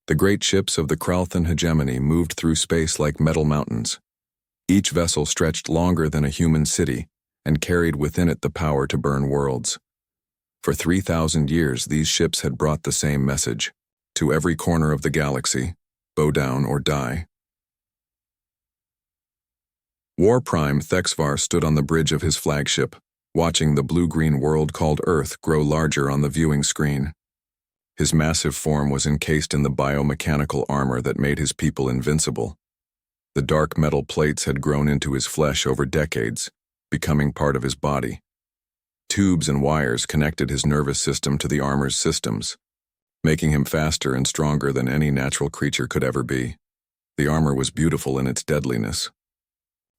The great ships of the Kralthan hegemony moved through space like metal mountains. Each vessel stretched longer than a human city and carried within it the power to burn worlds. For 3,000 years, these ships had brought the same message. To every corner of the galaxy, bow down or die. War Prime Thexvar stood on the bridge of his flagship, watching the blue-green world called Earth grow larger on the viewing screen. His massive form was encased in the biomechanical armor that made his people invincible. The dark metal plates had grown into his flesh over decades, becoming part of his body. Tubes and wires connected his nervous system to the armor's systems, making him faster and stronger than any natural creature could ever be. The armor was beautiful in its deadliness.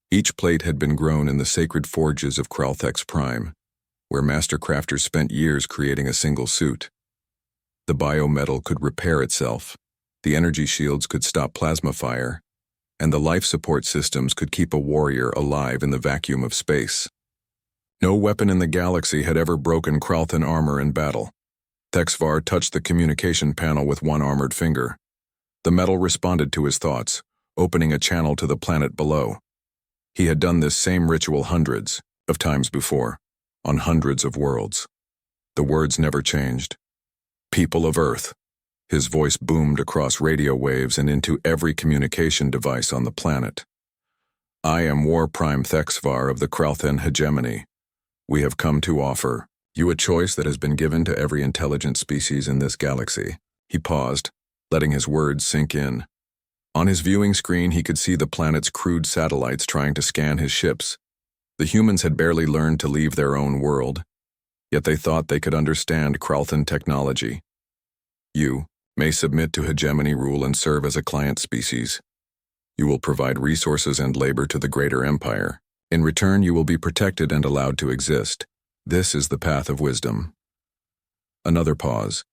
Each plate had been grown in the sacred forges of Kralthex Prime, where master crafters spent years creating a single suit. The biometal could repair itself, the energy shields could stop plasma fire, and the life support systems could keep a warrior alive in the vacuum of space. No weapon in the galaxy had ever broken Kralthan armor in battle. Thexvar touched the communication panel with one armored finger. The metal responded to his thoughts, opening a channel to the planet below. He had done this same ritual hundreds of times before, on hundreds of worlds. The words never changed. People of Earth. His voice boomed across radio waves and into every communication device on the planet. I am War Prime Thexvar of the Kralthan hegemony. We have come to offer you a choice that has been given to every intelligent species in this galaxy. He paused, letting his words sink in. On his viewing screen, he could see the planet's crewed satellites trying to scan his ships. The humans had barely learned to leave their own world, yet they thought they could understand Kralthan technology. You may submit to hegemony rule and serve as a client species. You will provide resources and labor to the greater empire. In return, you will be protected and allowed to exist. This is the path of wisdom. Another pause.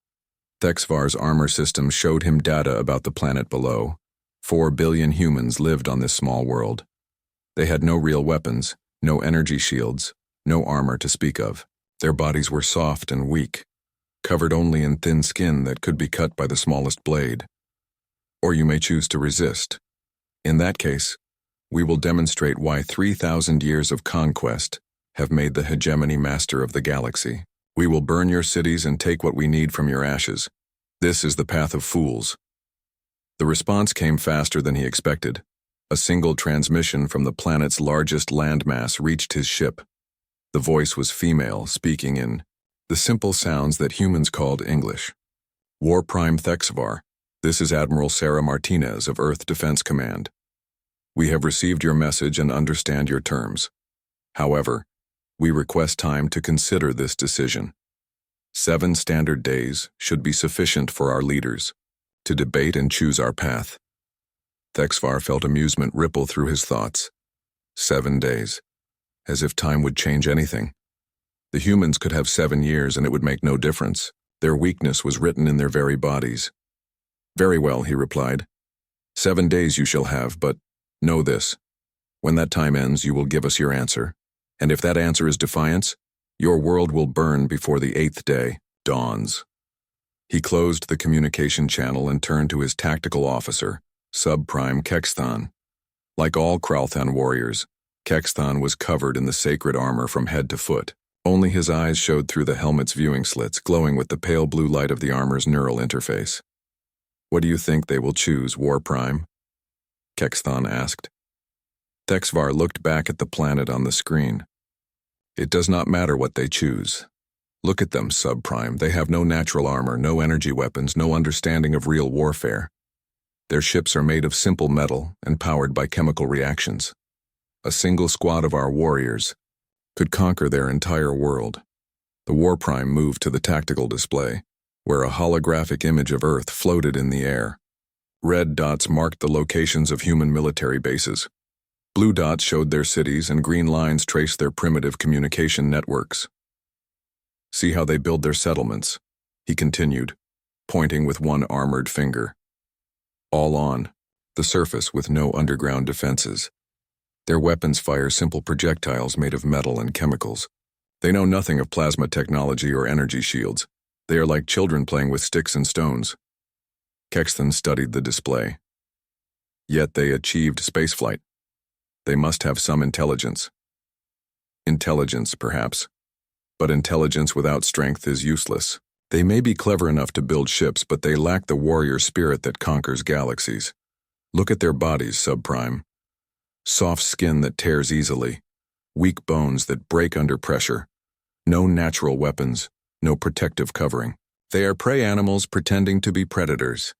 Thexvar's armor system showed him data about the planet below. 4 billion humans lived on this small world. They had no real weapons, no energy shields, no armor to speak of. Their bodies were soft and weak, covered only in thin skin that could be cut by the smallest blade. Or you may choose to resist. In that case, we will demonstrate why 3,000 years of conquest have made the hegemony master of the galaxy. We will burn your cities and take what we need from your ashes. This is the path of fools. The response came faster than he expected. A single transmission from the planet's largest landmass reached his ship. The voice was female, speaking in the simple sounds that humans called English. War Prime Thexvar, this is Admiral Sarah Martinez of Earth Defense Command. We have received your message and understand your terms. However, we request time to consider this decision. 7 standard days should be sufficient for our leaders to debate and choose our path. Thexvar felt amusement ripple through his thoughts. 7 days. As if time would change anything. The humans could have 7 years and it would make no difference. Their weakness was written in their very bodies. Very well, he replied. 7 days you shall have, but know this. When that time ends, you will give us your answer. And if that answer is defiance, your world will burn before the 8th day dawns. He closed the communication channel and turned to his tactical officer, Subprime Kexthan. Like all Kralthan warriors, Kexthan was covered in the sacred armor from head to foot. Only his eyes showed through the helmet's viewing slits, glowing with the pale blue light of the armor's neural interface. What do you think they will choose, War Prime? Kexthan asked. Thexvar looked back at the planet on the screen. It does not matter what they choose. Look at them, Subprime. They have no natural armor, no energy weapons, no understanding of real warfare. Their ships are made of simple metal and powered by chemical reactions. A single squad of our warriors could conquer their entire world. The War Prime moved to the tactical display, where a holographic image of Earth floated in the air. Red dots marked the locations of human military bases. Blue dots showed their cities, and green lines traced their primitive communication networks. See how they build their settlements, he continued, pointing with one armored finger. All on the surface with no underground defenses. Their weapons fire simple projectiles made of metal and chemicals. They know nothing of plasma technology or energy shields. They are like children playing with sticks and stones. Kexton studied the display. Yet they achieved spaceflight. They must have some intelligence. Intelligence, perhaps. But intelligence without strength is useless. They may be clever enough to build ships, but they lack the warrior spirit that conquers galaxies. Look at their bodies, subprime. Soft skin that tears easily. Weak bones that break under pressure. No natural weapons, no protective covering. They are prey animals pretending to be predators.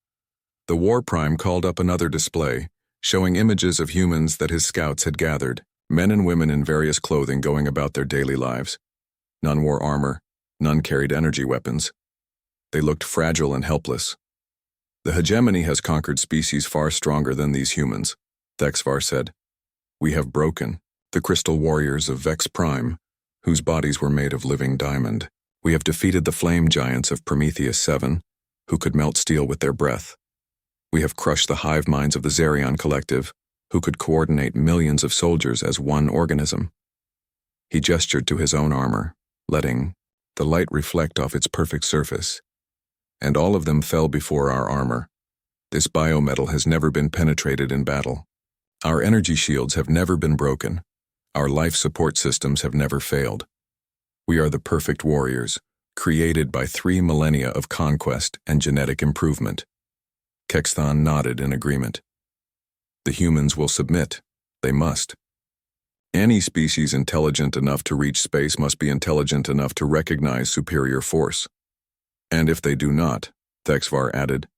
The War Prime called up another display, showing images of humans that his scouts had gathered, men and women in various clothing going about their daily lives. None wore armor, none carried energy weapons. They looked fragile and helpless. The hegemony has conquered species far stronger than these humans, Thexvar said. We have broken the crystal warriors of Vex Prime, whose bodies were made of living diamond. We have defeated the flame giants of Prometheus 7, who could melt steel with their breath. We have crushed the hive minds of the Zerion Collective, who could coordinate millions of soldiers as one organism. He gestured to his own armor, letting the light reflect off its perfect surface. And all of them fell before our armor. This biometal has never been penetrated in battle. Our energy shields have never been broken. Our life support systems have never failed. We are the perfect warriors, created by 3 millennia of conquest and genetic improvement. Kexton nodded in agreement. The humans will submit. They must. Any species intelligent enough to reach space must be intelligent enough to recognize superior force. And if they do not, Thexvar added,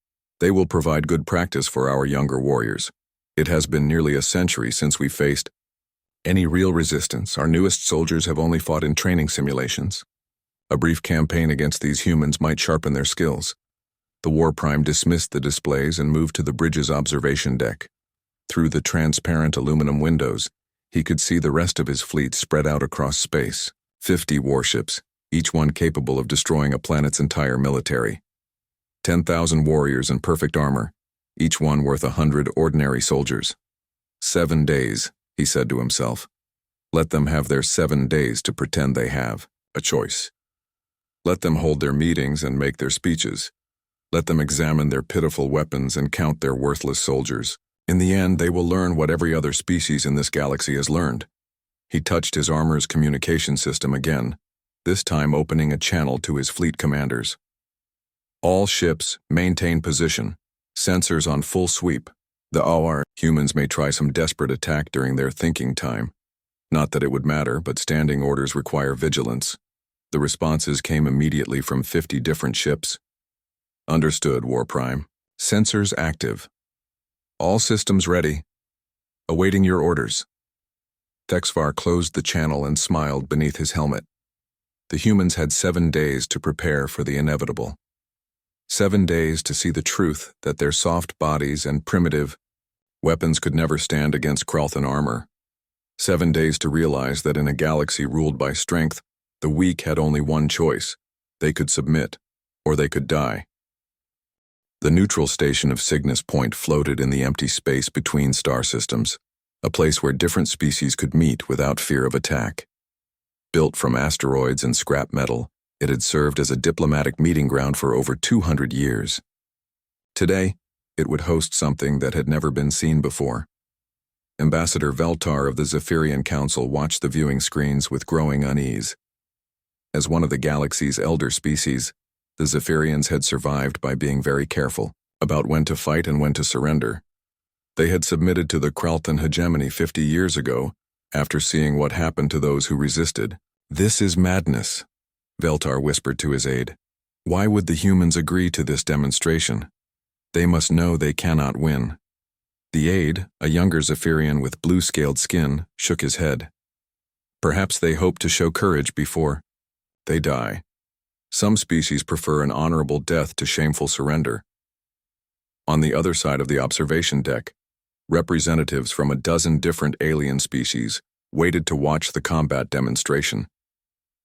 they will provide good practice for our younger warriors. It has been nearly a century since we faced any real resistance. Our newest soldiers have only fought in training simulations. A brief campaign against these humans might sharpen their skills. The War Prime dismissed the displays and moved to the bridge's observation deck. Through the transparent aluminum windows, he could see the rest of his fleet spread out across space. 50 warships, each one capable of destroying a planet's entire military. 10,000 warriors in perfect armor, each one worth 100 ordinary soldiers. 7 days, he said to himself. Let them have their 7 days to pretend they have a choice. Let them hold their meetings and make their speeches. Let them examine their pitiful weapons and count their worthless soldiers. In the end, they will learn what every other species in this galaxy has learned. He touched his armor's communication system again, this time opening a channel to his fleet commanders. All ships, maintain position. Sensors on full sweep. The OR humans may try some desperate attack during their thinking time. Not that it would matter, but standing orders require vigilance. The responses came immediately from 50 different ships. Understood, War Prime. Sensors active. All systems ready. Awaiting your orders. Thexvar closed the channel and smiled beneath his helmet. The humans had 7 days to prepare for the inevitable. 7 days to see the truth that their soft bodies and primitive weapons could never stand against Kralthan armor. 7 days to realize that in a galaxy ruled by strength, the weak had only one choice. They could submit, or they could die. The neutral station of Cygnus Point floated in the empty space between star systems, a place where different species could meet without fear of attack. Built from asteroids and scrap metal, it had served as a diplomatic meeting ground for over 200 years. Today, it would host something that had never been seen before. Ambassador Veltar of the Zephyrian Council watched the viewing screens with growing unease. As one of the galaxy's elder species, the Zephyrians had survived by being very careful about when to fight and when to surrender. They had submitted to the Kralthan hegemony 50 years ago, after seeing what happened to those who resisted. This is madness, Veltar whispered to his aide. Why would the humans agree to this demonstration? They must know they cannot win. The aide, a younger Zephyrian with blue-scaled skin, shook his head. Perhaps they hope to show courage before they die. Some species prefer an honorable death to shameful surrender. On the other side of the observation deck, representatives from a dozen different alien species waited to watch the combat demonstration.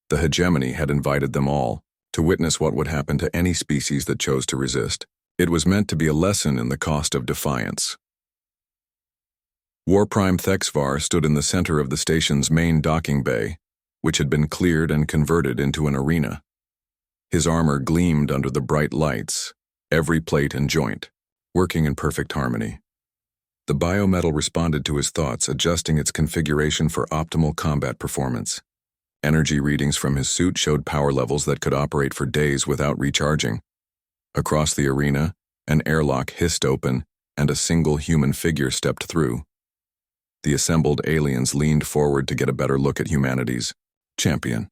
The hegemony had invited them all to witness what would happen to any species that chose to resist. It was meant to be a lesson in the cost of defiance. War Prime Thexvar stood in the center of the station's main docking bay, which had been cleared and converted into an arena. His armor gleamed under the bright lights, every plate and joint, working in perfect harmony. The biometal responded to his thoughts, adjusting its configuration for optimal combat performance. Energy readings from his suit showed power levels that could operate for days without recharging. Across the arena, an airlock hissed open, and a single human figure stepped through. The assembled aliens leaned forward to get a better look at humanity's champion.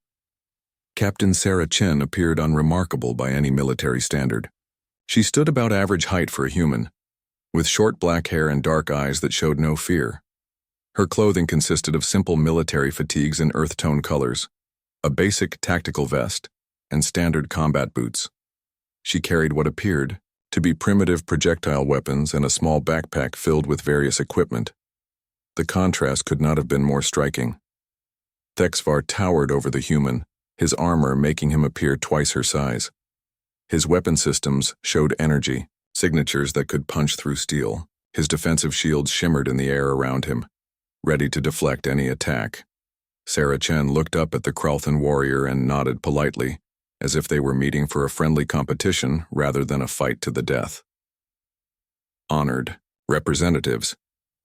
Captain Sarah Chen appeared unremarkable by any military standard. She stood about average height for a human, with short black hair and dark eyes that showed no fear. Her clothing consisted of simple military fatigues in earth-tone colors, a basic tactical vest, and standard combat boots. She carried what appeared to be primitive projectile weapons and a small backpack filled with various equipment. The contrast could not have been more striking. Thexvar towered over the human, his armor making him appear twice her size. His weapon systems showed energy, signatures that could punch through steel. His defensive shields shimmered in the air around him, ready to deflect any attack. Sarah Chen looked up at the Kralthan warrior and nodded politely, as if they were meeting for a friendly competition rather than a fight to the death. Honored representatives,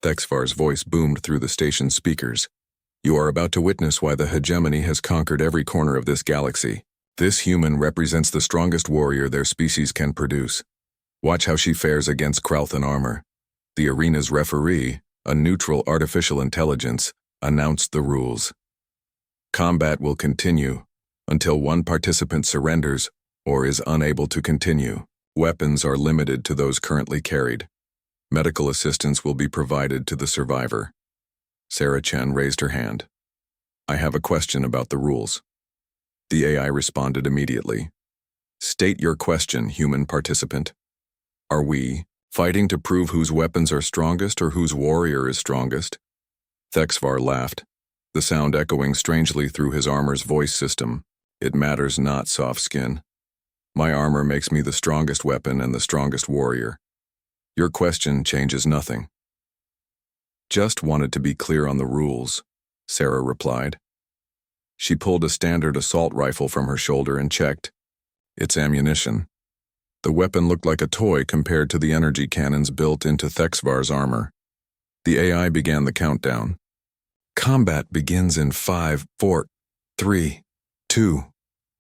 Thexvar's voice boomed through the station's speakers. You are about to witness why the hegemony has conquered every corner of this galaxy. This human represents the strongest warrior their species can produce. Watch how she fares against Kralthan armor. The arena's referee, a neutral artificial intelligence, announced the rules. Combat will continue until one participant surrenders or is unable to continue. Weapons are limited to those currently carried. Medical assistance will be provided to the survivor. Sarah Chen raised her hand. I have a question about the rules. The AI responded immediately. State your question, human participant. Are we fighting to prove whose weapons are strongest or whose warrior is strongest? Thexvar laughed, the sound echoing strangely through his armor's voice system. It matters not, soft skin. My armor makes me the strongest weapon and the strongest warrior. Your question changes nothing. Just wanted to be clear on the rules, Sarah replied. She pulled a standard assault rifle from her shoulder and checked. It's ammunition. The weapon looked like a toy compared to the energy cannons built into Thexvar's armor. The AI began the countdown. Combat begins in 5, 4, 3, 2,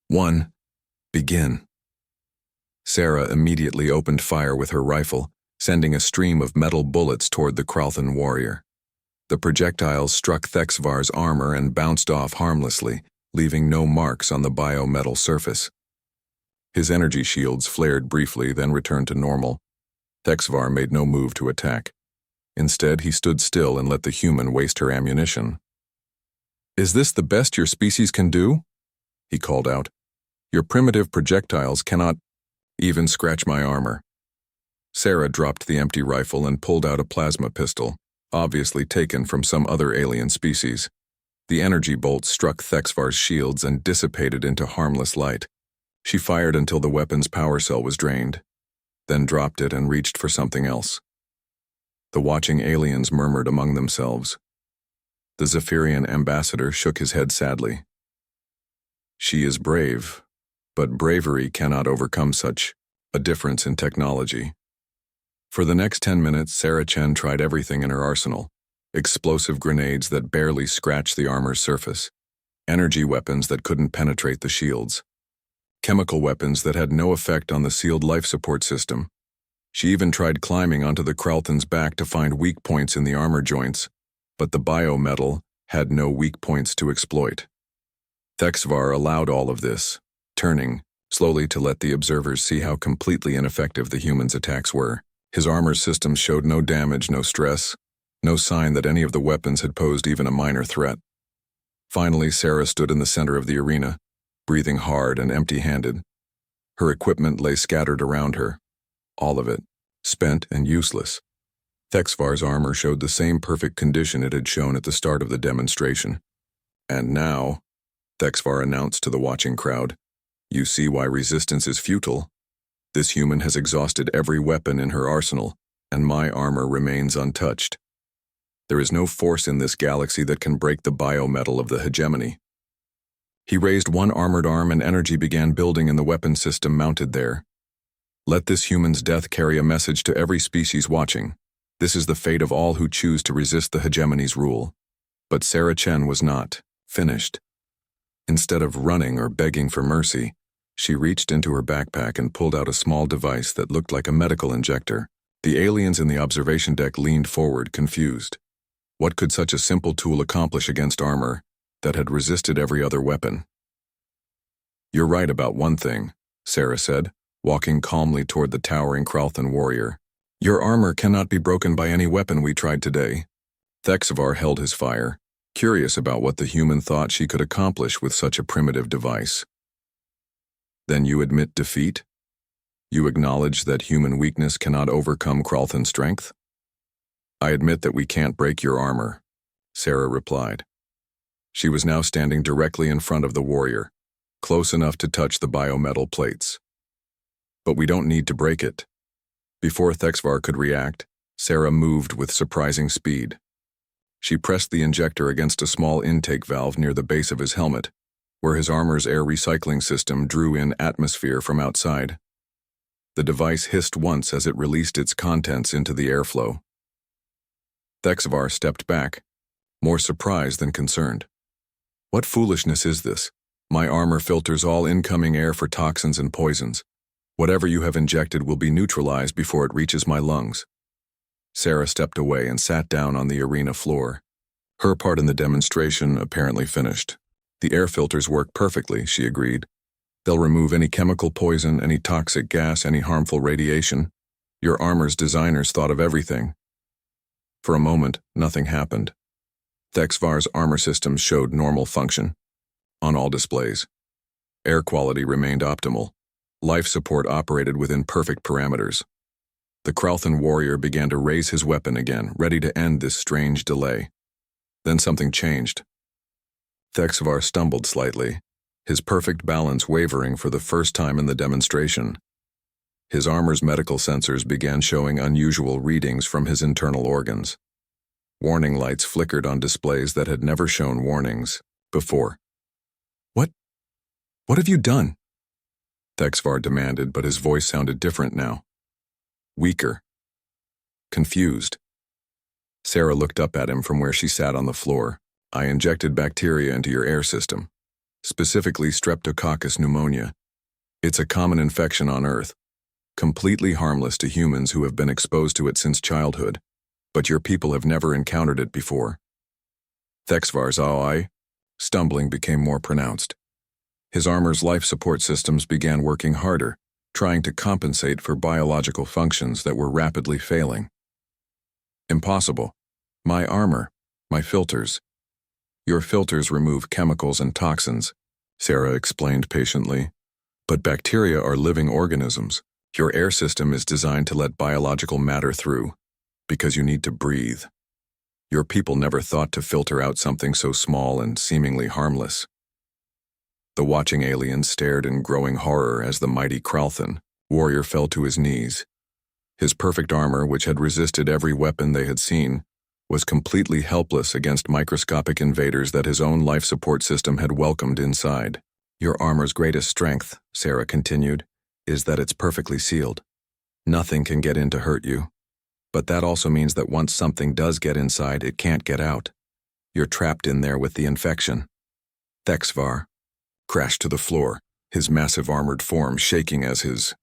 1, begin. Sarah immediately opened fire with her rifle, sending a stream of metal bullets toward the Kralthan warrior. The projectiles struck Thexvar's armor and bounced off harmlessly, leaving no marks on the biometal surface. His energy shields flared briefly, then returned to normal. Thexvar made no move to attack. Instead, he stood still and let the human waste her ammunition. Is this the best your species can do? He called out. Your primitive projectiles cannot even scratch my armor. Sarah dropped the empty rifle and pulled out a plasma pistol, obviously taken from some other alien species. The energy bolt struck Thexvar's shields and dissipated into harmless light. She fired until the weapon's power cell was drained, then dropped it and reached for something else. The watching aliens murmured among themselves. The Zephyrian ambassador shook his head sadly. She is brave, but bravery cannot overcome such a difference in technology. For the next 10 minutes, Sarah Chen tried everything in her arsenal. Explosive grenades that barely scratched the armor's surface. Energy weapons that couldn't penetrate the shields. Chemical weapons that had no effect on the sealed life support system. She even tried climbing onto the Kralthan's back to find weak points in the armor joints, but the biometal had no weak points to exploit. Thexvar allowed all of this, turning slowly to let the observers see how completely ineffective the human's attacks were. His armor systems showed no damage, no stress, no sign that any of the weapons had posed even a minor threat. Finally, Sarah stood in the center of the arena, breathing hard and empty-handed. Her equipment lay scattered around her, all of it, spent and useless. Thexvar's armor showed the same perfect condition it had shown at the start of the demonstration. And now, Thexvar announced to the watching crowd, you see why resistance is futile. This human has exhausted every weapon in her arsenal, and my armor remains untouched. There is no force in this galaxy that can break the biometal of the hegemony. He raised one armored arm and energy began building in the weapon system mounted there. Let this human's death carry a message to every species watching. This is the fate of all who choose to resist the hegemony's rule. But Sarah Chen was not finished. Instead of running or begging for mercy, she reached into her backpack and pulled out a small device that looked like a medical injector. The aliens in the observation deck leaned forward, confused. What could such a simple tool accomplish against armor that had resisted every other weapon? "You're right about one thing," Sarah said, walking calmly toward the towering Kralthan warrior. "Your armor cannot be broken by any weapon we tried today." Thexvar held his fire, curious about what the human thought she could accomplish with such a primitive device. "Then you admit defeat? You acknowledge that human weakness cannot overcome Kralthan strength?" "I admit that we can't break your armor," Sarah replied. She was now standing directly in front of the warrior, close enough to touch the biometal plates. "But we don't need to break it." Before Thexvar could react, Sarah moved with surprising speed. She pressed the injector against a small intake valve near the base of his helmet, where his armor's air recycling system drew in atmosphere from outside. The device hissed once as it released its contents into the airflow. Thexvar stepped back, more surprised than concerned. "What foolishness is this? My armor filters all incoming air for toxins and poisons. Whatever you have injected will be neutralized before it reaches my lungs." Sarah stepped away and sat down on the arena floor. Her part in the demonstration apparently finished. "The air filters work perfectly," she agreed. "They'll remove any chemical poison, any toxic gas, any harmful radiation. Your armor's designers thought of everything." For a moment, nothing happened. Thexvar's armor systems showed normal function on all displays. Air quality remained optimal. Life support operated within perfect parameters. The Kralthan warrior began to raise his weapon again, ready to end this strange delay. Then something changed. Thexvar stumbled slightly, his perfect balance wavering for the first time in the demonstration. His armor's medical sensors began showing unusual readings from his internal organs. Warning lights flickered on displays that had never shown warnings before. What have you done?" Thexvar demanded, but his voice sounded different now. Weaker. Confused. Sarah looked up at him from where she sat on the floor. "I injected bacteria into your air system, specifically Streptococcus pneumonia. It's a common infection on Earth, completely harmless to humans who have been exposed to it since childhood, but your people have never encountered it before." Thexvar's "I" stumbling became more pronounced. His armor's life support systems began working harder, trying to compensate for biological functions that were rapidly failing. "Impossible. My armor, my filters." "Your filters remove chemicals and toxins," Sarah explained patiently. "But bacteria are living organisms. Your air system is designed to let biological matter through, because you need to breathe. Your people never thought to filter out something so small and seemingly harmless." The watching aliens stared in growing horror as the mighty Kralthan warrior fell to his knees. His perfect armor, which had resisted every weapon they had seen, was completely helpless against microscopic invaders that his own life support system had welcomed inside. "Your armor's greatest strength," Sarah continued, "is that it's perfectly sealed. Nothing can get in to hurt you. But that also means that once something does get inside, it can't get out. You're trapped in there with the infection." Thexvar crashed to the floor, his massive armored form shaking as his.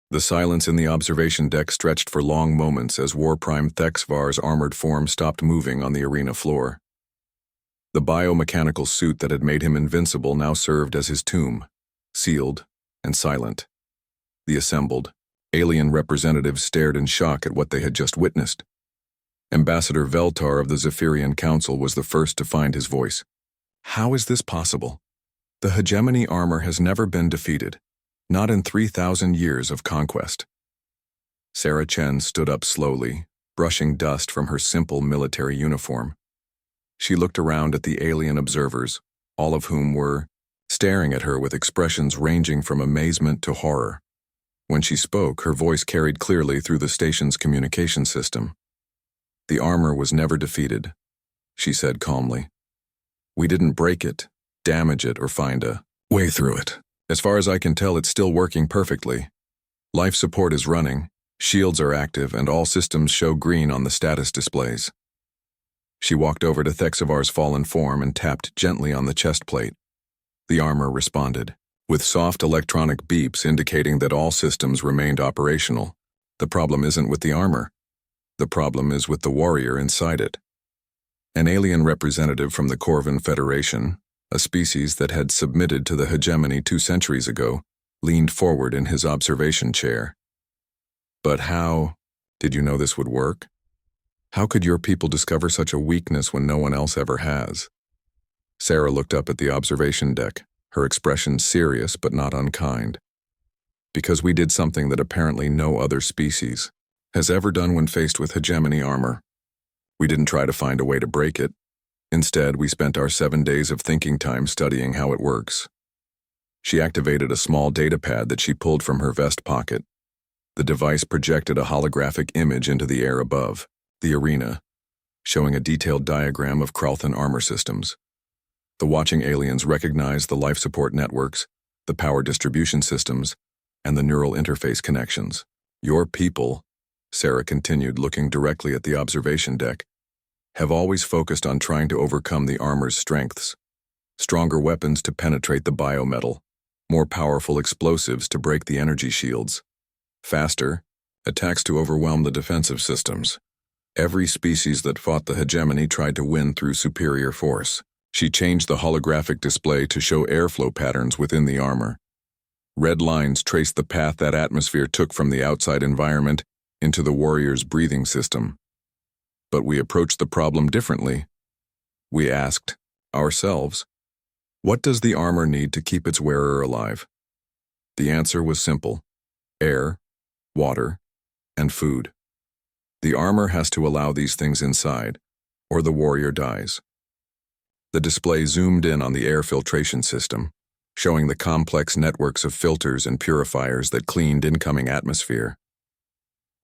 The silence in the observation deck stretched for long moments as War Prime Thexvar's armored form stopped moving on the arena floor. The biomechanical suit that had made him invincible now served as his tomb, sealed and silent. The assembled, alien representatives stared in shock at what they had just witnessed. Ambassador Veltar of the Zephyrian Council was the first to find his voice. "How is this possible? The hegemony armor has never been defeated, not in 3,000 years of conquest." Sarah Chen stood up slowly, brushing dust from her simple military uniform. She looked around at the alien observers, all of whom were staring at her with expressions ranging from amazement to horror. When she spoke, her voice carried clearly through the station's communication system. "The armor was never defeated," she said calmly. "We didn't break it, damage it, or find a way through it. As far as I can tell, it's still working perfectly. Life support is running, shields are active, and all systems show green on the status displays. She walked over to Thexavar's fallen form and tapped gently on the chest plate. The armor responded, with soft electronic beeps indicating that all systems remained operational. The problem isn't with the armor. The problem is with the warrior inside it. An alien representative from the Corvan Federation, a species that had submitted to the hegemony 2 centuries ago, leaned forward in his observation chair. But how did you know this would work? How could your people discover such a weakness when no one else ever has? Sarah looked up at the observation deck, her expression serious but not unkind. Because we did something that apparently no other species has ever done when faced with hegemony armor. We didn't try to find a way to break it. Instead, we spent our 7 days of thinking time studying how it works. She activated a small datapad that she pulled from her vest pocket. The device projected a holographic image into the air above, the arena, showing a detailed diagram of Kralthan armor systems. The watching aliens recognized the life support networks, the power distribution systems, and the neural interface connections. Your people, Sarah continued, looking directly at the observation deck, have always focused on trying to overcome the armor's strengths. Stronger weapons to penetrate the biometal, more powerful explosives to break the energy shields, faster attacks to overwhelm the defensive systems. Every species that fought the hegemony tried to win through superior force. She changed the holographic display to show airflow patterns within the armor. Red lines traced the path that atmosphere took from the outside environment into the warrior's breathing system. But we approached the problem differently. We asked ourselves, what does the armor need to keep its wearer alive? The answer was simple: air, water, and food. The armor has to allow these things inside, or the warrior dies. The display zoomed in on the air filtration system, showing the complex networks of filters and purifiers that cleaned incoming atmosphere.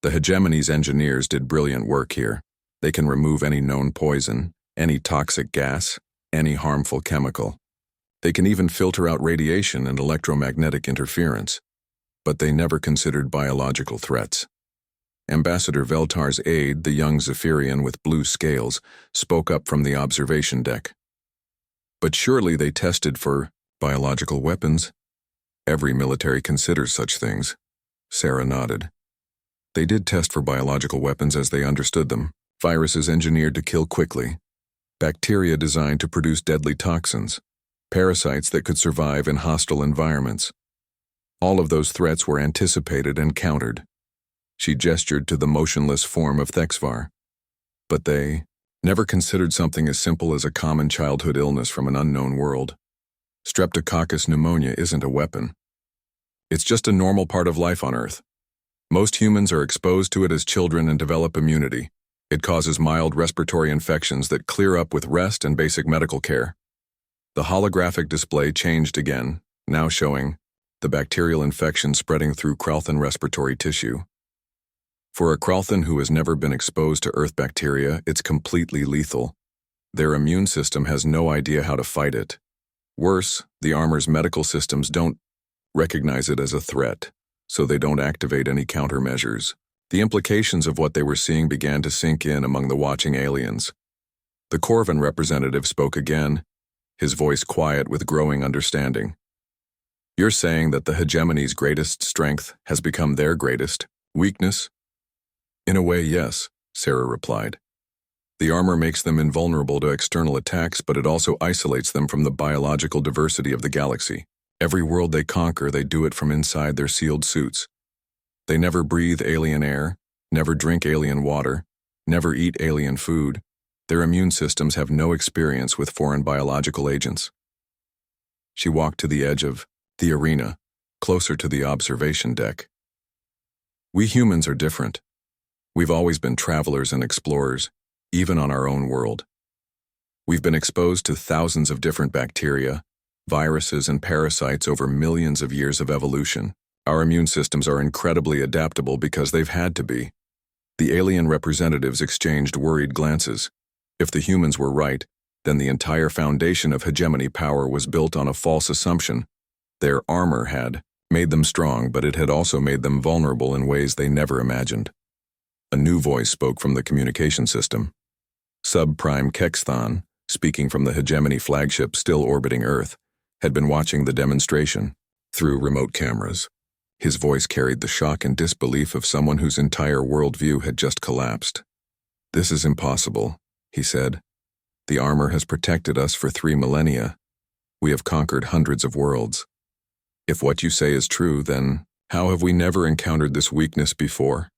The hegemony's engineers did brilliant work here. They can remove any known poison, any toxic gas, any harmful chemical. They can even filter out radiation and electromagnetic interference. But they never considered biological threats. Ambassador Veltar's aide, the young Zephyrian with blue scales, spoke up from the observation deck. But surely they tested for biological weapons? Every military considers such things. Sarah nodded. They did test for biological weapons as they understood them. Viruses engineered to kill quickly. Bacteria designed to produce deadly toxins. Parasites that could survive in hostile environments. All of those threats were anticipated and countered. She gestured to the motionless form of Thexvar. But they never considered something as simple as a common childhood illness from an unknown world. Streptococcus pneumonia isn't a weapon. It's just a normal part of life on Earth. Most humans are exposed to it as children and develop immunity. It causes mild respiratory infections that clear up with rest and basic medical care. The holographic display changed again, now showing the bacterial infection spreading through Kralthan respiratory tissue. For a Kralthan who has never been exposed to Earth bacteria, it's completely lethal. Their immune system has no idea how to fight it. Worse, the armor's medical systems don't recognize it as a threat, so they don't activate any countermeasures. The implications of what they were seeing began to sink in among the watching aliens. The Corvan representative spoke again, his voice quiet with growing understanding. You're saying that the hegemony's greatest strength has become their greatest weakness? In a way, yes, Sarah replied. The armor makes them invulnerable to external attacks, but it also isolates them from the biological diversity of the galaxy. Every world they conquer, they do it from inside their sealed suits. They never breathe alien air, never drink alien water, never eat alien food. Their immune systems have no experience with foreign biological agents. She walked to the edge of the arena, closer to the observation deck. We humans are different. We've always been travelers and explorers, even on our own world. We've been exposed to thousands of different bacteria, viruses, and parasites over millions of years of evolution. Our immune systems are incredibly adaptable because they've had to be. The alien representatives exchanged worried glances. If the humans were right, then the entire foundation of hegemony power was built on a false assumption. Their armor had made them strong, but it had also made them vulnerable in ways they never imagined. A new voice spoke from the communication system. Subprime Kexthon, speaking from the hegemony flagship still orbiting Earth, had been watching the demonstration through remote cameras. His voice carried the shock and disbelief of someone whose entire worldview had just collapsed. "This is impossible," he said. "The armor has protected us for 3 millennia. We have conquered hundreds of worlds. If what you say is true, then how have we never encountered this weakness before?"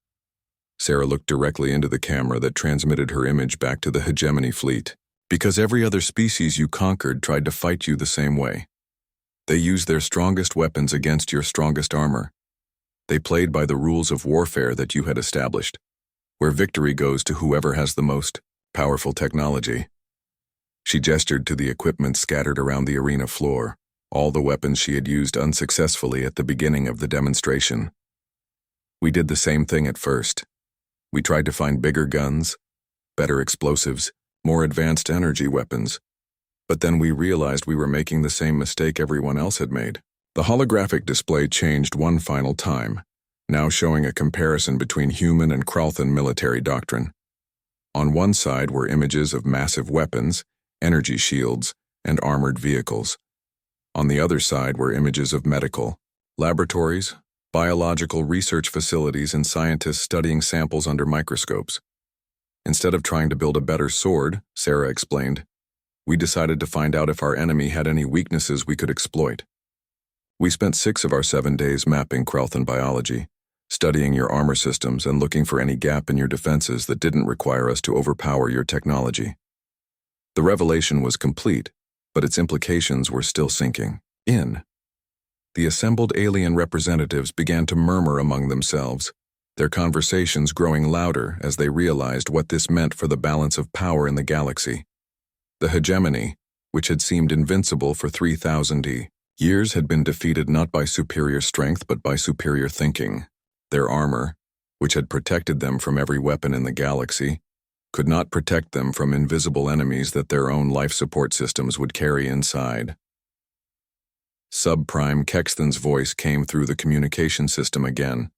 Sarah looked directly into the camera that transmitted her image back to the hegemony fleet. "Because every other species you conquered tried to fight you the same way. They used their strongest weapons against your strongest armor. They played by the rules of warfare that you had established, where victory goes to whoever has the most powerful technology." She gestured to the equipment scattered around the arena floor, all the weapons she had used unsuccessfully at the beginning of the demonstration. "We did the same thing at first. We tried to find bigger guns, better explosives, more advanced energy weapons. But then we realized we were making the same mistake everyone else had made." The holographic display changed one final time, now showing a comparison between human and Kralthan military doctrine. On one side were images of massive weapons, energy shields, and armored vehicles. On the other side were images of medical laboratories, biological research facilities, and scientists studying samples under microscopes. "Instead of trying to build a better sword," Sarah explained, "we decided to find out if our enemy had any weaknesses we could exploit. We spent 6 of our 7 days mapping Kralthan biology, studying your armor systems and looking for any gap in your defenses that didn't require us to overpower your technology." The revelation was complete, but its implications were still sinking in. The assembled alien representatives began to murmur among themselves, their conversations growing louder as they realized what this meant for the balance of power in the galaxy. The hegemony, which had seemed invincible for 3,000 years, had been defeated not by superior strength but by superior thinking. Their armor, which had protected them from every weapon in the galaxy, could not protect them from invisible enemies that their own life support systems would carry inside. Subprime Kexthon's voice came through the communication system again,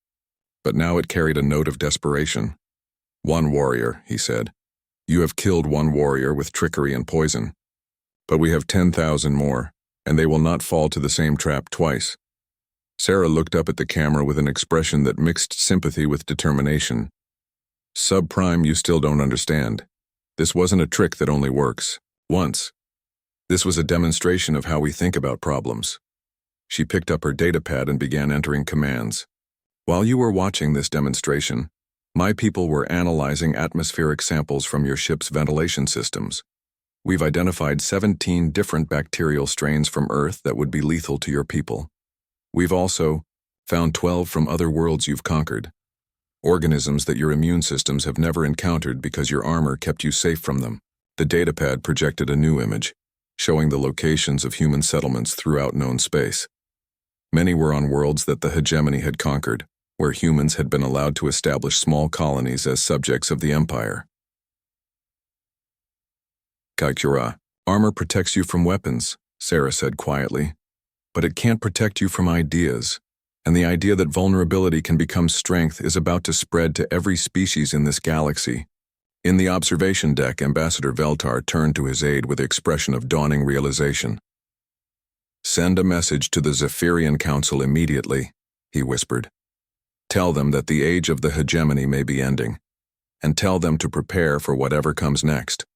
but now it carried a note of desperation. "1 warrior," he said. "You have killed 1 warrior with trickery and poison. But we have 10,000 more, and they will not fall to the same trap twice." Sarah looked up at the camera with an expression that mixed sympathy with determination. "Subprime, you still don't understand. This wasn't a trick that only works once. This was a demonstration of how we think about problems." She picked up her datapad and began entering commands. "While you were watching this demonstration, my people were analyzing atmospheric samples from your ship's ventilation systems. We've identified 17 different bacterial strains from Earth that would be lethal to your people. We've also found 12 from other worlds you've conquered, organisms that your immune systems have never encountered because your armor kept you safe from them." The datapad projected a new image, showing the locations of human settlements throughout known space. Many were on worlds that the hegemony had conquered, where humans had been allowed to establish small colonies as subjects of the empire. "Kaikura, armor protects you from weapons," Sarah said quietly, "but it can't protect you from ideas, and the idea that vulnerability can become strength is about to spread to every species in this galaxy." In the observation deck, Ambassador Veltar turned to his aide with the expression of dawning realization. "Send a message to the Zephyrian Council immediately," he whispered. "Tell them that the age of the hegemony may be ending, and tell them to prepare for whatever comes next."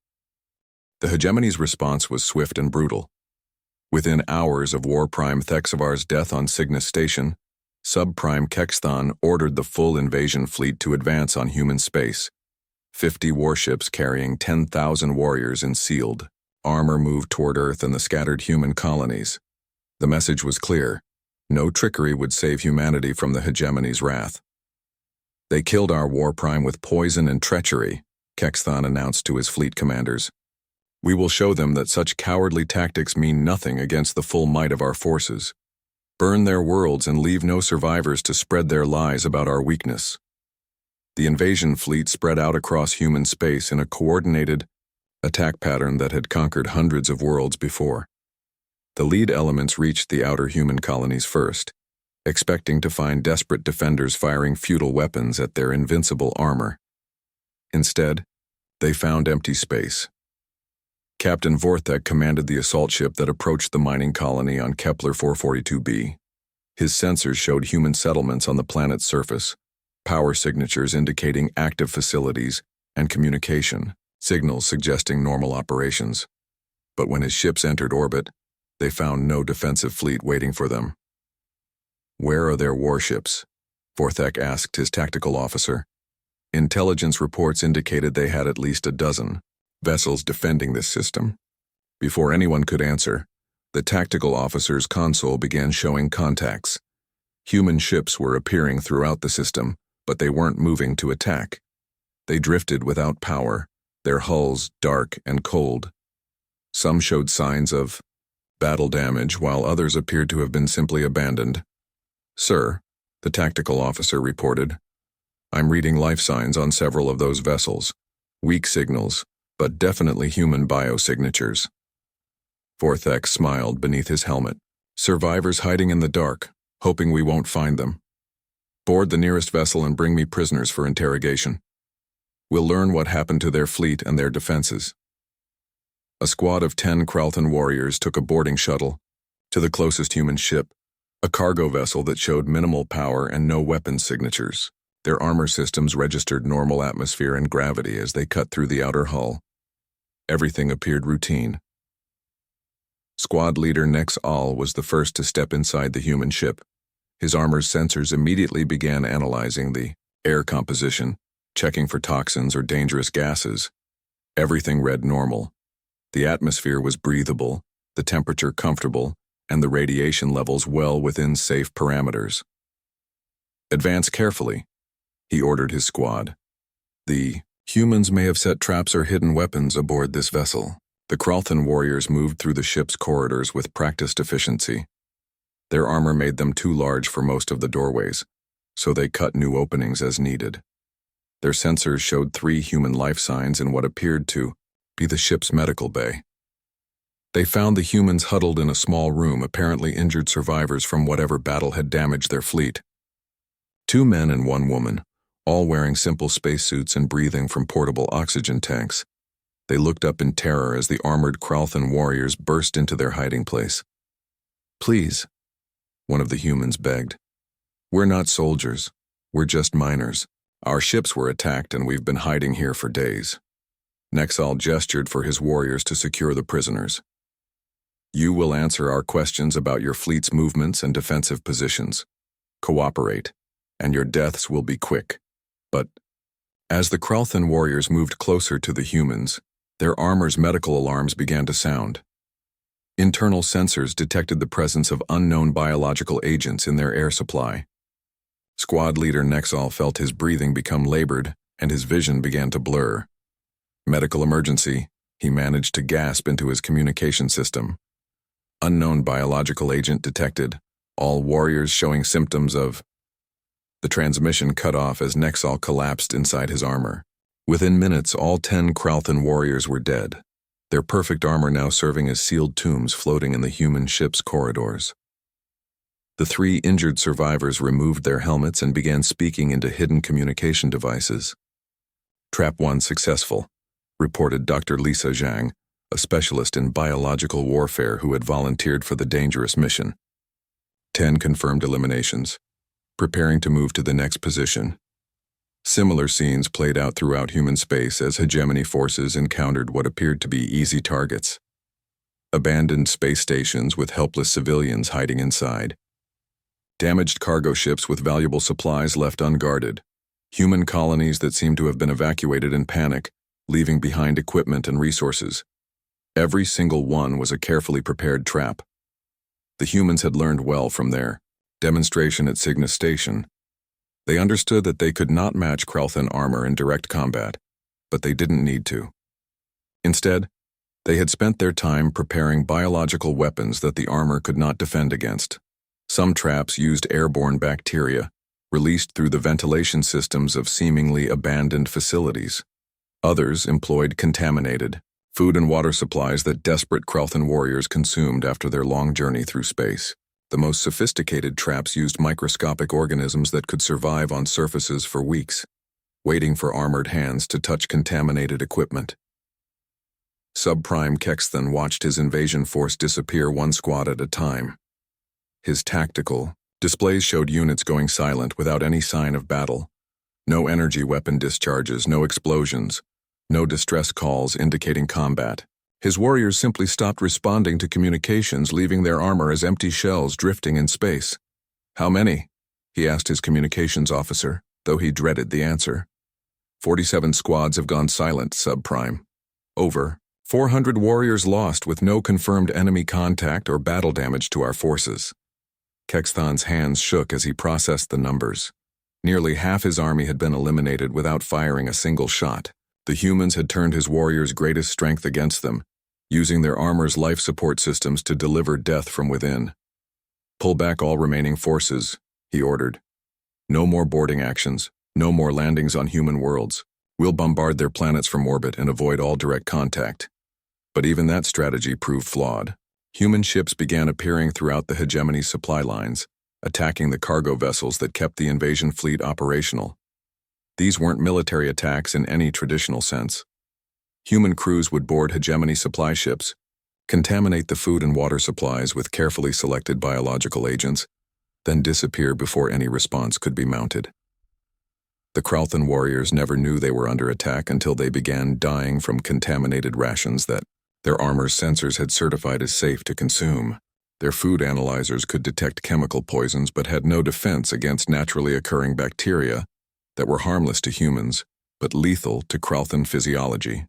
The hegemony's response was swift and brutal. Within hours of Warprime Thexavar's death on Cygnus Station, Subprime Kexthon ordered the full invasion fleet to advance on human space. 50 warships carrying 10,000 warriors in sealed armor moved toward Earth and the scattered human colonies. The message was clear: no trickery would save humanity from the hegemony's wrath. "They killed our Warprime with poison and treachery," Kexthon announced to his fleet commanders. "We will show them that such cowardly tactics mean nothing against the full might of our forces. Burn their worlds and leave no survivors to spread their lies about our weakness." The invasion fleet spread out across human space in a coordinated attack pattern that had conquered hundreds of worlds before. The lead elements reached the outer human colonies first, expecting to find desperate defenders firing futile weapons at their invincible armor. Instead, they found empty space. Captain Vorthek commanded the assault ship that approached the mining colony on Kepler 442b. His sensors showed human settlements on the planet's surface, power signatures indicating active facilities, and communication, signals suggesting normal operations. But when his ships entered orbit, they found no defensive fleet waiting for them. "Where are their warships?" Vorthek asked his tactical officer. Intelligence reports indicated they had at least a dozen vessels defending this system. Before anyone could answer, the tactical officer's console began showing contacts. Human ships were appearing throughout the system, but they weren't moving to attack. They drifted without power, their hulls dark and cold. Some showed signs of battle damage, while others appeared to have been simply abandoned. "Sir," the tactical officer reported, "I'm reading life signs on several of those vessels. Weak signals, but definitely human biosignatures." Vorthek smiled beneath his helmet. "Survivors hiding in the dark, hoping we won't find them. Board the nearest vessel and bring me prisoners for interrogation. We'll learn what happened to their fleet and their defenses." A squad of 10 Kralthan warriors took a boarding shuttle to the closest human ship, a cargo vessel that showed minimal power and no weapons signatures. Their armor systems registered normal atmosphere and gravity as they cut through the outer hull. Everything appeared routine. Squad leader Nex Al was the first to step inside the human ship. His armor's sensors immediately began analyzing the air composition, checking for toxins or dangerous gases. Everything read normal. The atmosphere was breathable, the temperature comfortable, and the radiation levels well within safe parameters. "Advance carefully," he ordered his squad. "The humans may have set traps or hidden weapons aboard this vessel." The Kralthan warriors moved through the ship's corridors with practiced efficiency. Their armor made them too large for most of the doorways, so they cut new openings as needed. Their sensors showed 3 human life signs in what appeared to be the ship's medical bay. They found the humans huddled in a small room, apparently injured survivors from whatever battle had damaged their fleet. 2 men and 1 woman, all wearing simple spacesuits and breathing from portable oxygen tanks. They looked up in terror as the armored Kralthan warriors burst into their hiding place. "Please," one of the humans begged. "We're not soldiers. We're just miners. Our ships were attacked and we've been hiding here for days." Nexal gestured for his warriors to secure the prisoners. "You will answer our questions about your fleet's movements and defensive positions. Cooperate, and your deaths will be quick." But as the Kralthan warriors moved closer to the humans, their armor's medical alarms began to sound. Internal sensors detected the presence of unknown biological agents in their air supply. Squad leader Nexal felt his breathing become labored and his vision began to blur. "Medical emergency," he managed to gasp into his communication system. "Unknown biological agent detected. All warriors showing symptoms of..." The transmission cut off as Nexal collapsed inside his armor. Within minutes, all 10 Kralthan warriors were dead, their perfect armor now serving as sealed tombs floating in the human ship's corridors. The 3 injured survivors removed their helmets and began speaking into hidden communication devices. "Trap 1 successful," reported Dr. Lisa Zhang, a specialist in biological warfare who had volunteered for the dangerous mission. 10 confirmed eliminations, preparing to move to the next position. Similar scenes played out throughout human space as hegemony forces encountered what appeared to be easy targets. Abandoned space stations with helpless civilians hiding inside. Damaged cargo ships with valuable supplies left unguarded. Human colonies that seemed to have been evacuated in panic, leaving behind equipment and resources. Every single one was a carefully prepared trap. The humans had learned well from their demonstration at Cygnus Station. They understood that they could not match Kralthan armor in direct combat, but they didn't need to. Instead, they had spent their time preparing biological weapons that the armor could not defend against. Some traps used airborne bacteria, released through the ventilation systems of seemingly abandoned facilities. Others employed contaminated food and water supplies that desperate Kralthan warriors consumed after their long journey through space. The most sophisticated traps used microscopic organisms that could survive on surfaces for weeks, waiting for armored hands to touch contaminated equipment. Subprime Kexthan watched his invasion force disappear one squad at a time. His tactical displays showed units going silent without any sign of battle. No energy weapon discharges, no explosions, no distress calls indicating combat. His warriors simply stopped responding to communications, leaving their armor as empty shells drifting in space. "How many?" he asked his communications officer, though he dreaded the answer. 47 squads have gone silent, Subprime. Over. 400 warriors lost with no confirmed enemy contact or battle damage to our forces. Kexthan's hands shook as he processed the numbers. Nearly half his army had been eliminated without firing a single shot. The humans had turned his warriors' greatest strength against them, using their armor's life support systems to deliver death from within. "Pull back all remaining forces," he ordered. "No more boarding actions, no more landings on human worlds. We'll bombard their planets from orbit and avoid all direct contact." But even that strategy proved flawed. Human ships began appearing throughout the hegemony supply lines, attacking the cargo vessels that kept the invasion fleet operational. These weren't military attacks in any traditional sense. Human crews would board hegemony supply ships, contaminate the food and water supplies with carefully selected biological agents, then disappear before any response could be mounted. The Kralthan warriors never knew they were under attack until they began dying from contaminated rations that their armor's sensors had certified as safe to consume. Their food analyzers could detect chemical poisons but had no defense against naturally occurring bacteria that were harmless to humans but lethal to Kralthan physiology.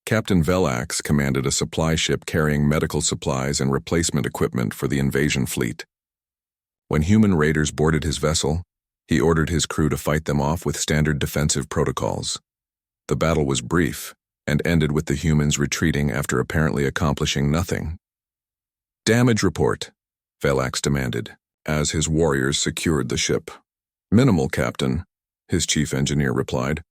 Captain Velax commanded a supply ship carrying medical supplies and replacement equipment for the invasion fleet. When human raiders boarded his vessel, he ordered his crew to fight them off with standard defensive protocols. The battle was brief and ended with the humans retreating after apparently accomplishing nothing. "Damage report," Velax demanded, as his warriors secured the ship. "Minimal, Captain," his chief engineer replied.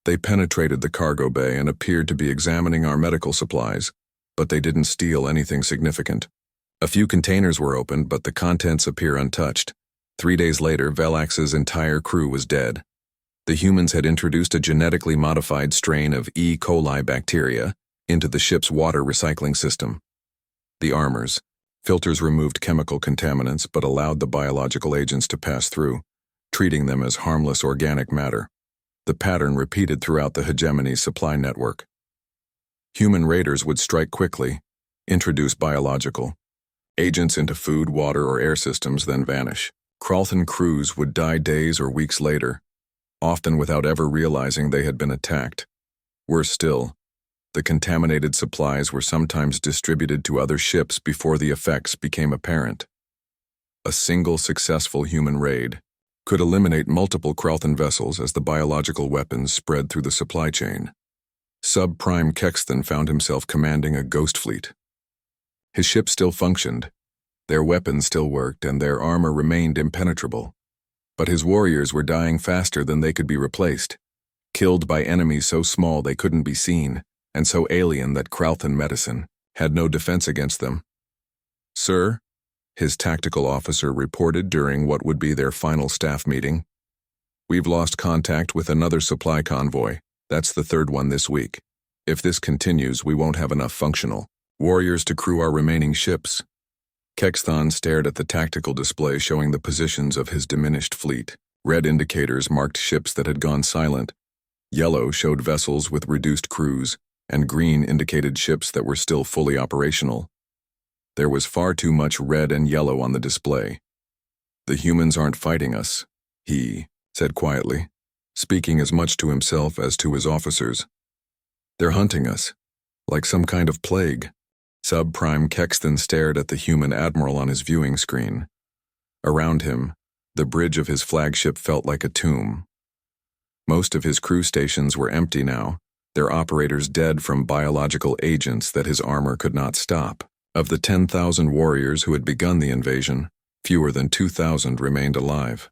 "They penetrated the cargo bay and appeared to be examining our medical supplies, but they didn't steal anything significant. A few containers were opened, but the contents appear untouched." 3 days later, Velax's entire crew was dead. The humans had introduced a genetically modified strain of E. coli bacteria into the ship's water recycling system. The armor's filters removed chemical contaminants but allowed the biological agents to pass through, treating them as harmless organic matter. The pattern repeated throughout the hegemony's supply network. Human raiders would strike quickly, introduce biological agents into food, water, or air systems, then vanish. Kralthan crews would die days or weeks later, often without ever realizing they had been attacked. Worse still, the contaminated supplies were sometimes distributed to other ships before the effects became apparent. A single successful human raid could eliminate multiple Kralthan vessels as the biological weapons spread through the supply chain. Subprime Kexthan found himself commanding a ghost fleet. His ship still functioned, their weapons still worked, and their armor remained impenetrable. But his warriors were dying faster than they could be replaced, killed by enemies so small they couldn't be seen, and so alien that Kralthan medicine had no defense against them. "Sir," his tactical officer reported during what would be their final staff meeting, "we've lost contact with another supply convoy. That's the third one this week. If this continues, we won't have enough functional warriors to crew our remaining ships." Kexthan stared at the tactical display showing the positions of his diminished fleet. Red indicators marked ships that had gone silent. Yellow showed vessels with reduced crews, and green indicated ships that were still fully operational. There was far too much red and yellow on the display. "The humans aren't fighting us," he said quietly, speaking as much to himself as to his officers. "They're hunting us, like some kind of plague." Subprime Kexthan stared at the human admiral on his viewing screen. Around him, the bridge of his flagship felt like a tomb. Most of his crew stations were empty now, their operators dead from biological agents that his armor could not stop. Of the 10,000 warriors who had begun the invasion, fewer than 2,000 remained alive.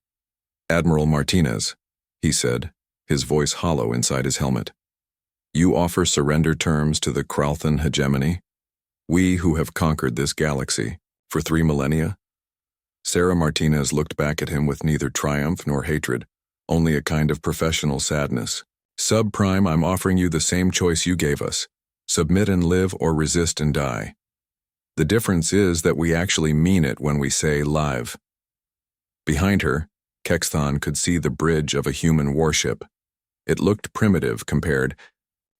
"Admiral Martinez," he said, his voice hollow inside his helmet. "You offer surrender terms to the Kralthan hegemony? We who have conquered this galaxy for 3 millennia Sarah Martinez looked back at him with neither triumph nor hatred, only a kind of professional sadness. Subprime, I'm offering you the same choice you gave us. Submit and live or resist and die. The difference is that we actually mean it when we say live. Behind her, Kexthon could see the bridge of a human warship. It looked primitive compared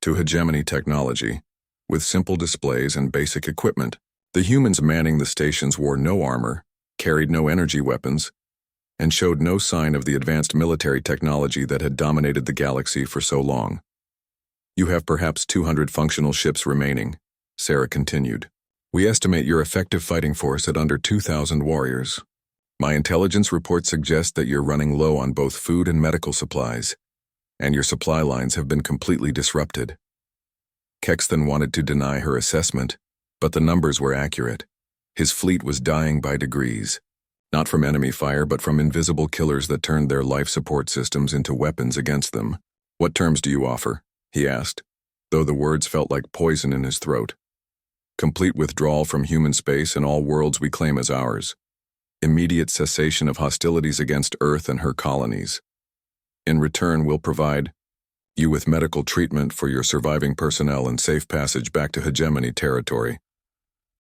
to hegemony technology, with simple displays and basic equipment. The humans manning the stations wore no armor, carried no energy weapons, and showed no sign of the advanced military technology that had dominated the galaxy for so long. You have perhaps 200 functional ships remaining, Sarah continued. We estimate your effective fighting force at under 2,000 warriors. My intelligence report suggests that you're running low on both food and medical supplies, and your supply lines have been completely disrupted. Kexthon wanted to deny her assessment, but the numbers were accurate. His fleet was dying by degrees, not from enemy fire but from invisible killers that turned their life support systems into weapons against them. What terms do you offer? He asked, though the words felt like poison in his throat. Complete withdrawal from human space and all worlds we claim as ours. Immediate cessation of hostilities against Earth and her colonies. In return, we'll provide you with medical treatment for your surviving personnel and safe passage back to hegemony territory.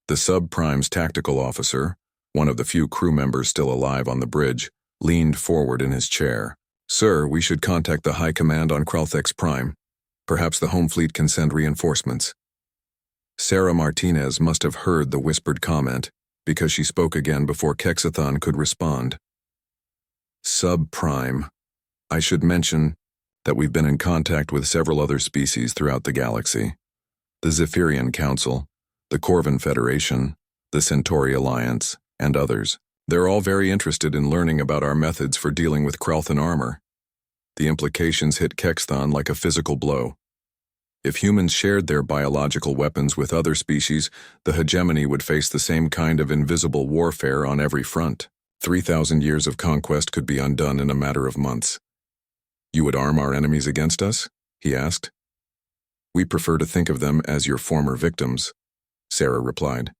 The subprime's tactical officer, one of the few crew members still alive on the bridge, leaned forward in his chair. Sir, we should contact the High Command on Kralthex Prime. Perhaps the home fleet can send reinforcements. Sarah Martinez must have heard the whispered comment, because she spoke again before Kexthon could respond. Subprime. I should mention that we've been in contact with several other species throughout the galaxy. The Zephyrian Council, the Corvin Federation, the Centauri Alliance, and others. They're all very interested in learning about our methods for dealing with Kralthan armor. The implications hit Kexthon like a physical blow. If humans shared their biological weapons with other species, the hegemony would face the same kind of invisible warfare on every front. 3,000 years of conquest could be undone in a matter of months. You would arm our enemies against us? He asked. We prefer to think of them as your former victims, Sarah replied.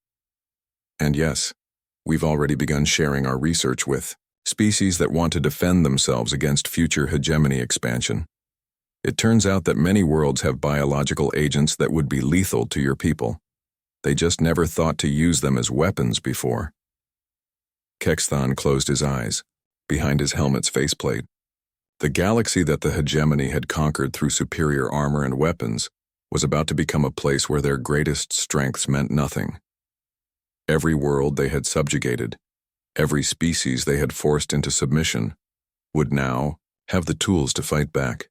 And yes, we've already begun sharing our research with species that want to defend themselves against future hegemony expansion. It turns out that many worlds have biological agents that would be lethal to your people. They just never thought to use them as weapons before. Kexthon closed his eyes, behind his helmet's faceplate. The galaxy that the hegemony had conquered through superior armor and weapons was about to become a place where their greatest strengths meant nothing. Every world they had subjugated, every species they had forced into submission, would now have the tools to fight back.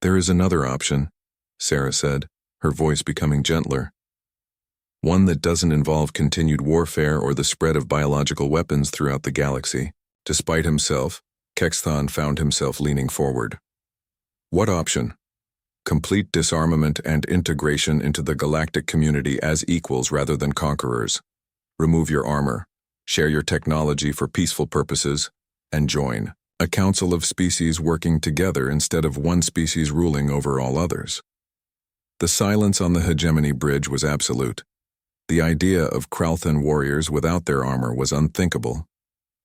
There is another option, Sarah said, her voice becoming gentler. One that doesn't involve continued warfare or the spread of biological weapons throughout the galaxy. Despite himself, Kexthon found himself leaning forward. What option? Complete disarmament and integration into the galactic community as equals rather than conquerors. Remove your armor, share your technology for peaceful purposes, and join a council of species working together instead of one species ruling over all others. The silence on the hegemony bridge was absolute. The idea of Kralthan warriors without their armor was unthinkable.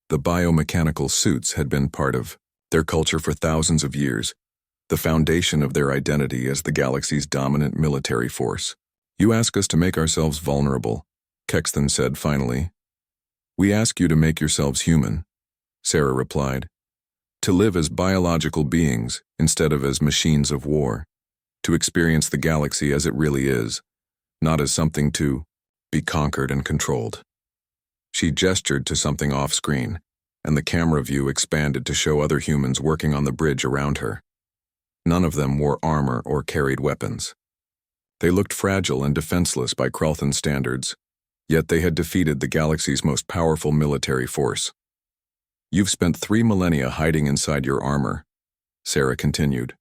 The biomechanical suits had been part of their culture for thousands of years, the foundation of their identity as the galaxy's dominant military force. You ask us to make ourselves vulnerable, Kexthon said finally. We ask you to make yourselves human, Sarah replied. To live as biological beings instead of as machines of war. To experience the galaxy as it really is, not as something to be conquered and controlled. She gestured to something off-screen, and the camera view expanded to show other humans working on the bridge around her. None of them wore armor or carried weapons. They looked fragile and defenseless by Kralthan standards, yet they had defeated the galaxy's most powerful military force. You've spent 3 millennia hiding inside your armor, Sarah continued,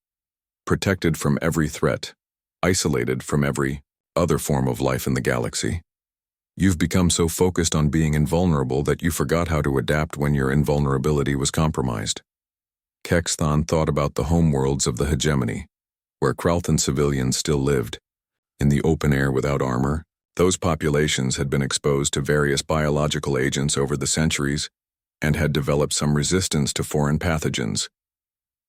protected from every threat, isolated from every other form of life in the galaxy. You've become so focused on being invulnerable that you forgot how to adapt when your invulnerability was compromised. Kexthon thought about the homeworlds of the hegemony, where Kralthan civilians still lived, in the open air without armor, Those populations had been exposed to various biological agents over the centuries and had developed some resistance to foreign pathogens.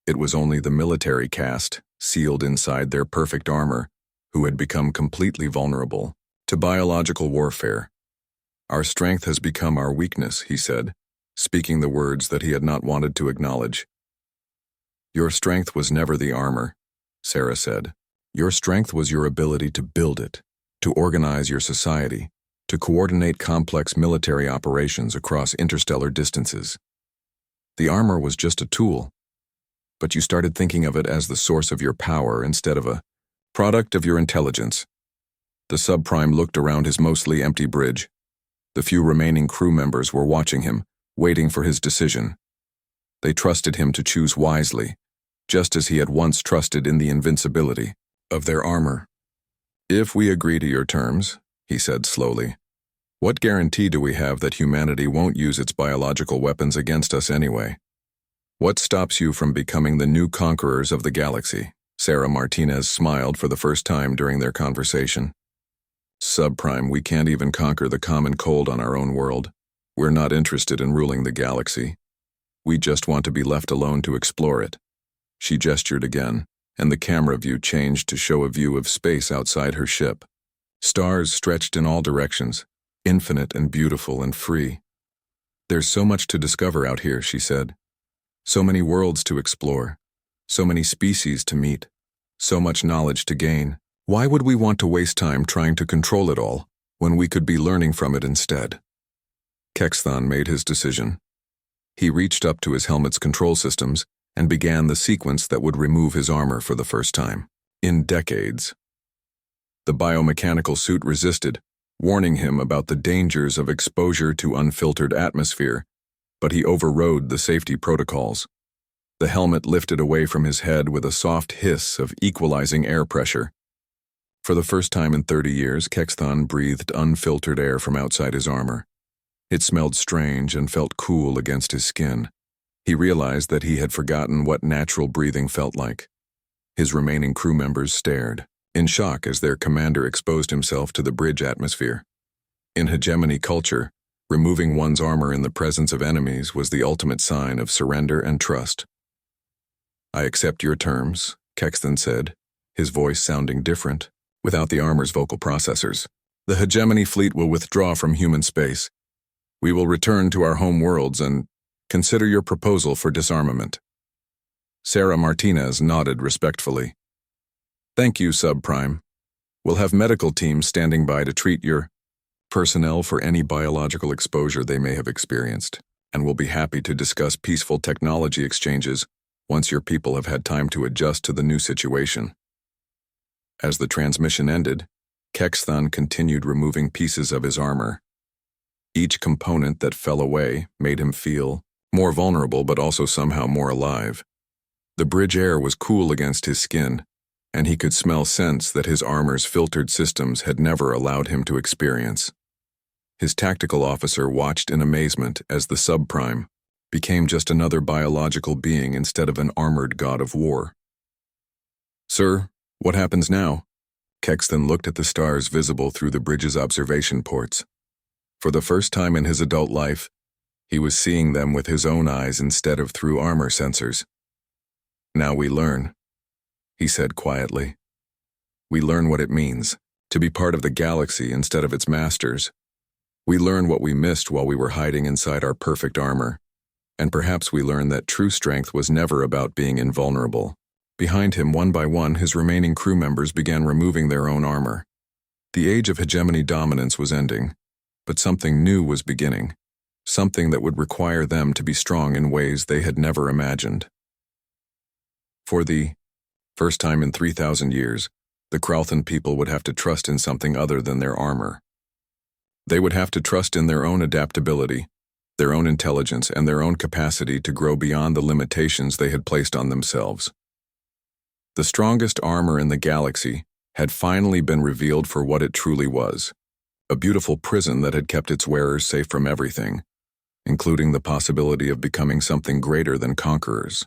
It was only the military caste, sealed inside their perfect armor, who had become completely vulnerable to biological warfare. "Our strength has become our weakness," he said, speaking the words that he had not wanted to acknowledge. "Your strength was never the armor," Sarah said. "Your strength was your ability to build it, to organize your society, to coordinate complex military operations across interstellar distances. The armor was just a tool, but you started thinking of it as the source of your power instead of a product of your intelligence." The subprime looked around his mostly empty bridge. The few remaining crew members were watching him, waiting for his decision. They trusted him to choose wisely, just as he had once trusted in the invincibility of their armor. "If we agree to your terms," he said slowly, "what guarantee do we have that humanity won't use its biological weapons against us anyway? What stops you from becoming the new conquerors of the galaxy?" Sarah Martinez smiled for the first time during their conversation. "Subprime, we can't even conquer the common cold on our own world. We're not interested in ruling the galaxy. We just want to be left alone to explore it." She gestured again, and the camera view changed to show a view of space outside her ship. Stars stretched in all directions, infinite and beautiful and free. "There's so much to discover out here," she said. "So many worlds to explore, so many species to meet, so much knowledge to gain. Why would we want to waste time trying to control it all when we could be learning from it instead?" Kexthon made his decision. He reached up to his helmet's control systems and began the sequence that would remove his armor for the first time in decades. The biomechanical suit resisted, warning him about the dangers of exposure to unfiltered atmosphere, but he overrode the safety protocols. The helmet lifted away from his head with a soft hiss of equalizing air pressure. For the first time in 30 years, Kexthon breathed unfiltered air from outside his armor. It smelled strange and felt cool against his skin. He realized that he had forgotten what natural breathing felt like. His remaining crew members stared, in shock as their commander exposed himself to the bridge atmosphere. In hegemony culture, removing one's armor in the presence of enemies was the ultimate sign of surrender and trust. "I accept your terms," Kexthon said, his voice sounding different, without the armor's vocal processors. "The hegemony fleet will withdraw from human space. We will return to our home worlds and consider your proposal for disarmament." Sarah Martinez nodded respectfully. "Thank you, Subprime. We'll have medical teams standing by to treat your personnel for any biological exposure they may have experienced, and we'll be happy to discuss peaceful technology exchanges once your people have had time to adjust to the new situation." As the transmission ended, Kexthon continued removing pieces of his armor. Each component that fell away made him feel more vulnerable but also somehow more alive. The bridge air was cool against his skin, and he could smell scents that his armor's filtered systems had never allowed him to experience. His tactical officer watched in amazement as the subprime became just another biological being instead of an armored god of war. "Sir, what happens now?" Kexthon looked at the stars visible through the bridge's observation ports. For the first time in his adult life, he was seeing them with his own eyes instead of through armor sensors. "Now we learn," he said quietly. "We learn what it means to be part of the galaxy instead of its masters. We learn what we missed while we were hiding inside our perfect armor, and perhaps we learn that true strength was never about being invulnerable." Behind him, one by one, his remaining crew members began removing their own armor. The age of hegemony dominance was ending, but something new was beginning, something that would require them to be strong in ways they had never imagined. For the first time in 3,000 years, the Kralthan people would have to trust in something other than their armor. They would have to trust in their own adaptability, their own intelligence, and their own capacity to grow beyond the limitations they had placed on themselves. The strongest armor in the galaxy had finally been revealed for what it truly was, a beautiful prison that had kept its wearers safe from everything, including the possibility of becoming something greater than conquerors.